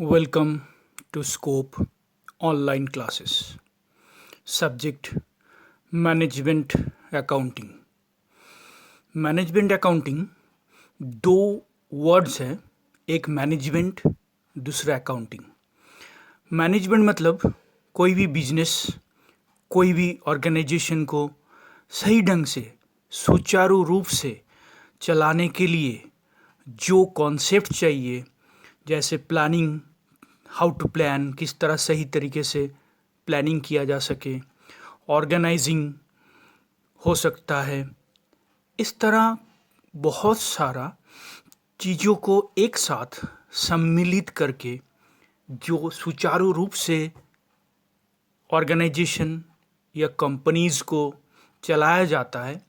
Welcome to Scope online classes. Subject Management Accounting. Management accounting दो words हैं, एक management दूसरा अकाउंटिंग। मैनेजमेंट मतलब कोई भी बिजनेस, कोई भी ऑर्गेनाइजेशन को सही ढंग से सुचारू रूप से चलाने के लिए जो कॉन्सेप्ट चाहिए, जैसे प्लानिंग, हाउ टू प्लान, किस तरह सही तरीके से प्लानिंग किया जा सके, ऑर्गेनाइजिंग हो सकता है, इस तरह बहुत सारा चीज़ों को एक साथ सम्मिलित करके जो सुचारू रूप से ऑर्गेनाइजेशन या कंपनीज़ को चलाया जाता है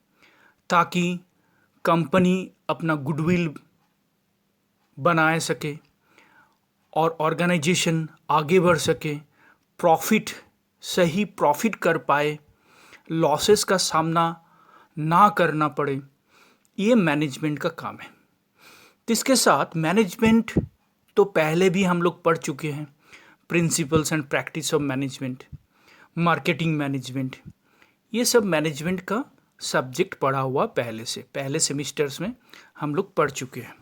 ताकि कंपनी अपना गुडविल बनाए सके और ऑर्गेनाइजेशन आगे बढ़ सके, सही प्रॉफिट कर पाए, लॉसेस का सामना ना करना पड़े। ये मैनेजमेंट का काम है। तो इसके साथ मैनेजमेंट तो पहले भी हम लोग पढ़ चुके हैं, principles and practice of management, marketing management, ये सब मैनेजमेंट का सब्जेक्ट पढ़ा हुआ पहले सेमिस्टर्स में हम लोग पढ़ चुके हैं।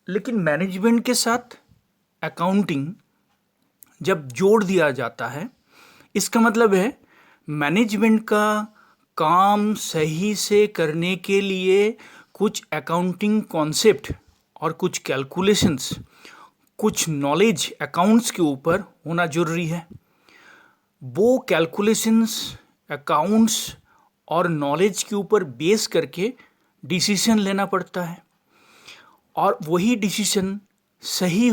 लेकिन मैनेजमेंट के साथ अकाउंटिंग जब जोड़ दिया जाता है, इसका मतलब है मैनेजमेंट का काम सही से करने के लिए कुछ अकाउंटिंग कॉन्सेप्ट और कुछ कैलकुलेशंस, कुछ नॉलेज अकाउंट्स के ऊपर होना जरूरी है। वो कैलकुलेशंस, अकाउंट्स और नॉलेज के ऊपर बेस करके डिसीजन लेना पड़ता है और वही डिसीजन सही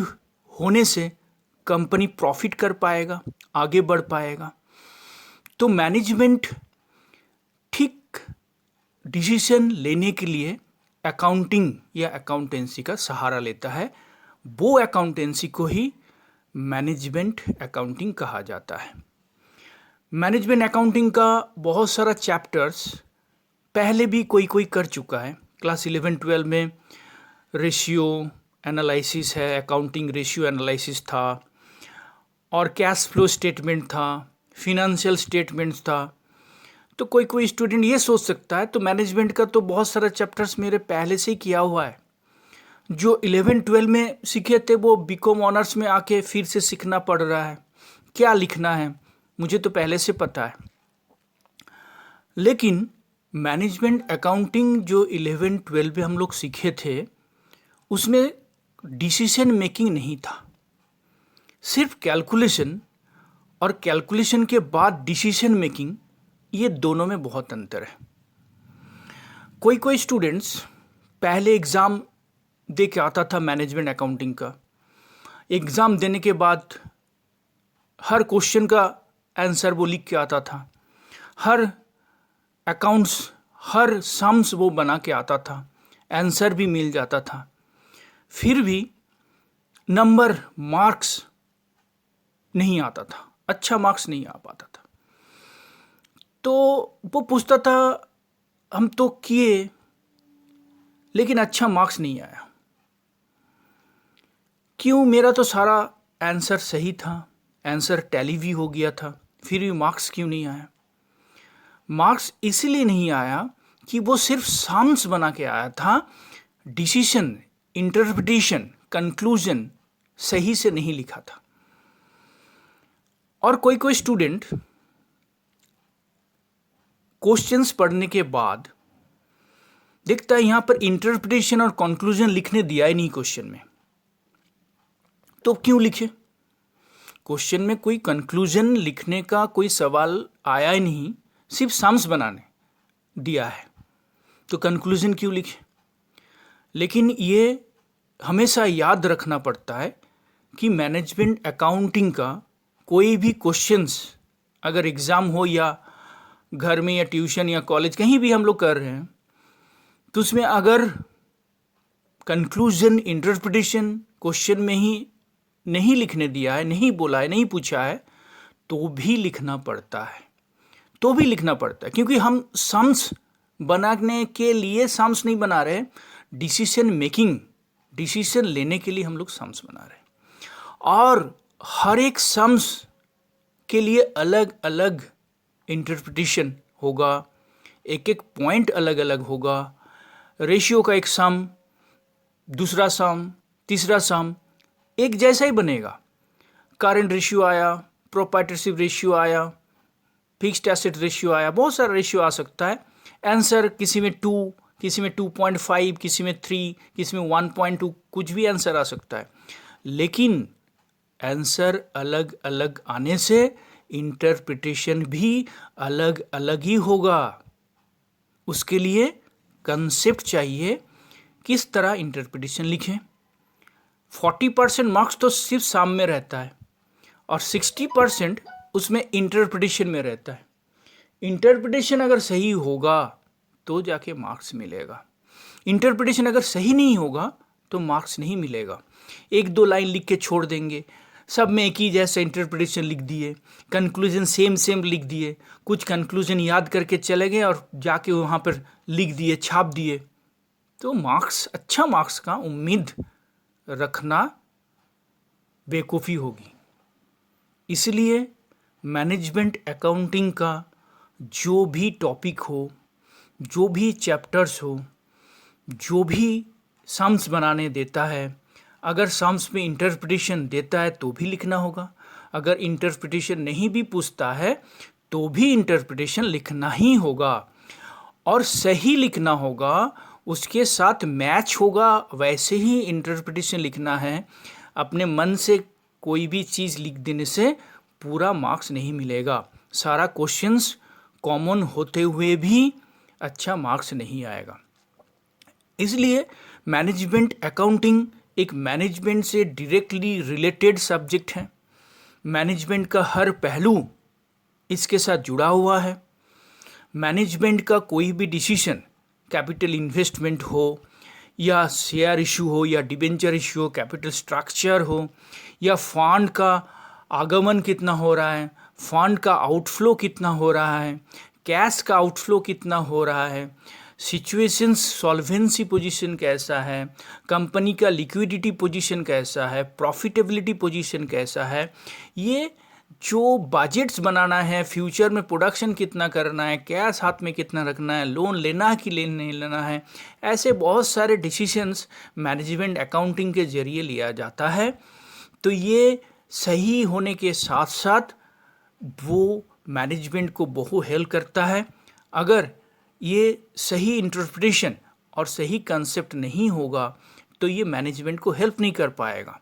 होने से कंपनी प्रॉफिट कर पाएगा, आगे बढ़ पाएगा। तो मैनेजमेंट ठीक डिसीजन लेने के लिए अकाउंटिंग या अकाउंटेंसी का सहारा लेता है। वो अकाउंटेंसी को ही मैनेजमेंट अकाउंटिंग कहा जाता है। मैनेजमेंट अकाउंटिंग का बहुत सारा चैप्टर्स पहले भी कोई कर चुका है। क्लास 11-12 में रेशियो एनालिसिस है, अकाउंटिंग रेशियो एनालिसिस था, और कैश फ्लो स्टेटमेंट था, फिनेंशियल स्टेटमेंट्स था। तो कोई स्टूडेंट ये सोच सकता है तो मैनेजमेंट का तो बहुत सारा चैप्टर्स मेरे पहले से ही किया हुआ है, जो 11-12 में सीखे थे वो बीकॉम ऑनर्स में आके फिर से सीखना पड़ रहा है। क्या लिखना है मुझे तो पहले से पता है। लेकिन मैनेजमेंट अकाउंटिंग जो 11-12 में हम लोग सीखे थे उसमें डिसीजन मेकिंग नहीं था, सिर्फ कैलकुलेशन, और कैलकुलेशन के बाद डिसीजन मेकिंग, ये दोनों में बहुत अंतर है। कोई स्टूडेंट्स पहले एग्ज़ाम दे के आता था मैनेजमेंट अकाउंटिंग का, एग्ज़ाम देने के बाद हर क्वेश्चन का आंसर वो लिख के आता था, हर अकाउंट्स, हर सम्स वो बना के आता था, आंसर भी मिल जाता था, फिर भी नंबर, मार्क्स नहीं आता था, अच्छा मार्क्स नहीं आ पाता था। तो वो पूछता था हम तो किए लेकिन अच्छा मार्क्स नहीं आया, क्यों? मेरा तो सारा आंसर सही था, आंसर टैली भी हो गया था, फिर भी मार्क्स क्यों नहीं आया? मार्क्स इसलिए नहीं आया कि वो सिर्फ सम्स बना के आया था, डिसीजन, इंटरप्रिटेशन, कंक्लूजन सही से नहीं लिखा था। और कोई स्टूडेंट क्वेश्चंस पढ़ने के बाद देखता है यहाँ पर इंटरप्रिटेशन और कंक्लूजन लिखने दिया ही नहीं क्वेश्चन में, तो क्यों लिखे? क्वेश्चन में कोई कंक्लूजन लिखने का कोई सवाल आया ही नहीं, सिर्फ सम्स बनाने दिया है, तो कंक्लूजन क्यों लिखे? लेकिन ये हमेशा याद रखना पड़ता है कि मैनेजमेंट अकाउंटिंग का कोई भी क्वेश्चंस अगर एग्ज़ाम हो या घर में या ट्यूशन या कॉलेज कहीं भी हम लोग कर रहे हैं, तो उसमें अगर कंक्लूजन, इंटरप्रिटेशन क्वेश्चन में ही नहीं लिखने दिया है, नहीं बोला है, नहीं पूछा है, तो भी लिखना पड़ता है, क्योंकि हम सम्स बनाने के लिए सम्स नहीं बना रहे, डिसीजन मेकिंग, डिसीजन लेने के लिए हम लोग सम्स बना रहे हैं। और हर एक सम्स के लिए अलग अलग इंटरप्रिटेशन होगा, एक एक पॉइंट अलग अलग होगा। रेशियो का एक सम, दूसरा सम, तीसरा सम एक जैसा ही बनेगा। करंट रेशियो आया, प्रोप्राइटरशिप रेशियो आया, फिक्स्ड एसेट रेशियो आया, बहुत सारा रेशियो आ सकता है। आंसर किसी में 2, किसी में 2.5, किसी में 3, किसी में 1.2, कुछ भी आंसर आ सकता है। लेकिन आंसर अलग अलग आने से इंटरप्रिटेशन भी अलग अलग ही होगा। उसके लिए कंसेप्ट चाहिए, किस तरह इंटरप्रिटेशन लिखें। 40% मार्क्स तो सिर्फ साम में रहता है और 60% उसमें इंटरप्रिटेशन में रहता है। इंटरप्रिटेशन अगर सही होगा तो जाके मार्क्स मिलेगा, इंटरप्रिटेशन अगर सही नहीं होगा तो मार्क्स नहीं मिलेगा। एक दो लाइन लिख के छोड़ देंगे, सब में एक ही जैसा इंटरप्रिटेशन लिख दिए, कंक्लूजन सेम सेम लिख दिए, कुछ कंक्लूजन याद करके चले गए और जाके वहाँ पर लिख दिए, छाप दिए, तो मार्क्स, अच्छा मार्क्स का उम्मीद रखना बेवकूफ़ी होगी। इसलिए मैनेजमेंट अकाउंटिंग का जो भी टॉपिक हो, जो भी चैप्टर्स हो, जो भी सम्स बनाने देता है, अगर सम्स में इंटरप्रिटेशन देता है तो भी लिखना होगा, अगर इंटरप्रिटेशन नहीं भी पूछता है तो भी इंटरप्रिटेशन लिखना ही होगा और सही लिखना होगा, उसके साथ मैच होगा, वैसे ही इंटरप्रिटेशन लिखना है। अपने मन से कोई भी चीज़ लिख देने से पूरा मार्क्स नहीं मिलेगा, सारा क्वेश्चंस कॉमन होते हुए भी अच्छा मार्क्स नहीं आएगा। इसलिए मैनेजमेंट अकाउंटिंग एक मैनेजमेंट से डायरेक्टली रिलेटेड सब्जेक्ट है। मैनेजमेंट का हर पहलू इसके साथ जुड़ा हुआ है। मैनेजमेंट का कोई भी डिसीजन, कैपिटल इन्वेस्टमेंट हो या शेयर इशू हो या डिबेंचर इशू हो, कैपिटल स्ट्रक्चर हो या फंड का आगमन कितना हो रहा है, फंड का आउटफ्लो कितना हो रहा है, कैश का आउटफ्लो कितना हो रहा है, सिचुएशंस सॉल्वेंसी पोजीशन कैसा है, कंपनी का लिक्विडिटी पोजीशन कैसा है, प्रॉफिटेबिलिटी पोजीशन कैसा है, ये जो बजट्स बनाना है, फ्यूचर में प्रोडक्शन कितना करना है, कैश हाथ में कितना रखना है, लोन लेना है कि नहीं लेना है, ऐसे बहुत सारे डिसीजंस मैनेजमेंट अकाउंटिंग के जरिए लिया जाता है। तो ये सही होने के साथ साथ वो मैनेजमेंट को बहुत हेल्प करता है। अगर ये सही इंटरप्रिटेशन और सही कंसेप्ट नहीं होगा तो ये मैनेजमेंट को हेल्प नहीं कर पाएगा।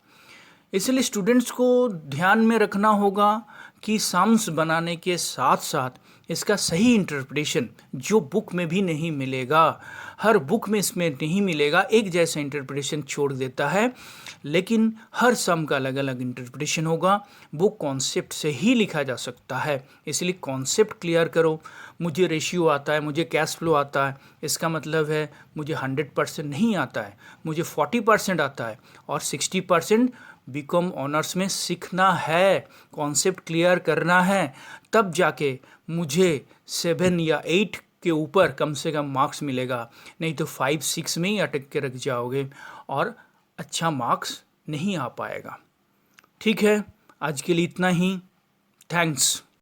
इसलिए स्टूडेंट्स को ध्यान में रखना होगा कि सम्स बनाने के साथ साथ इसका सही इंटरप्रिटेशन जो बुक में भी नहीं मिलेगा, हर बुक में इसमें नहीं मिलेगा, एक जैसा इंटरप्रिटेशन छोड़ देता है, लेकिन हर सम का अलग अलग इंटरप्रिटेशन होगा। बुक कॉन्सेप्ट से ही लिखा जा सकता है, इसलिए कॉन्सेप्ट क्लियर करो। मुझे रेशियो आता है, मुझे कैश फ्लो आता है, इसका मतलब है मुझे 100% नहीं आता है, मुझे 40% आता है और 60% बीकॉम ऑनर्स में सीखना है, कॉन्सेप्ट क्लियर करना है, तब जाके मुझे 7 या 8 के ऊपर कम से कम मार्क्स मिलेगा। नहीं तो 5-6 में ही अटक के रख जाओगे और अच्छा मार्क्स नहीं आ पाएगा। ठीक है, आज के लिए इतना ही। थैंक्स।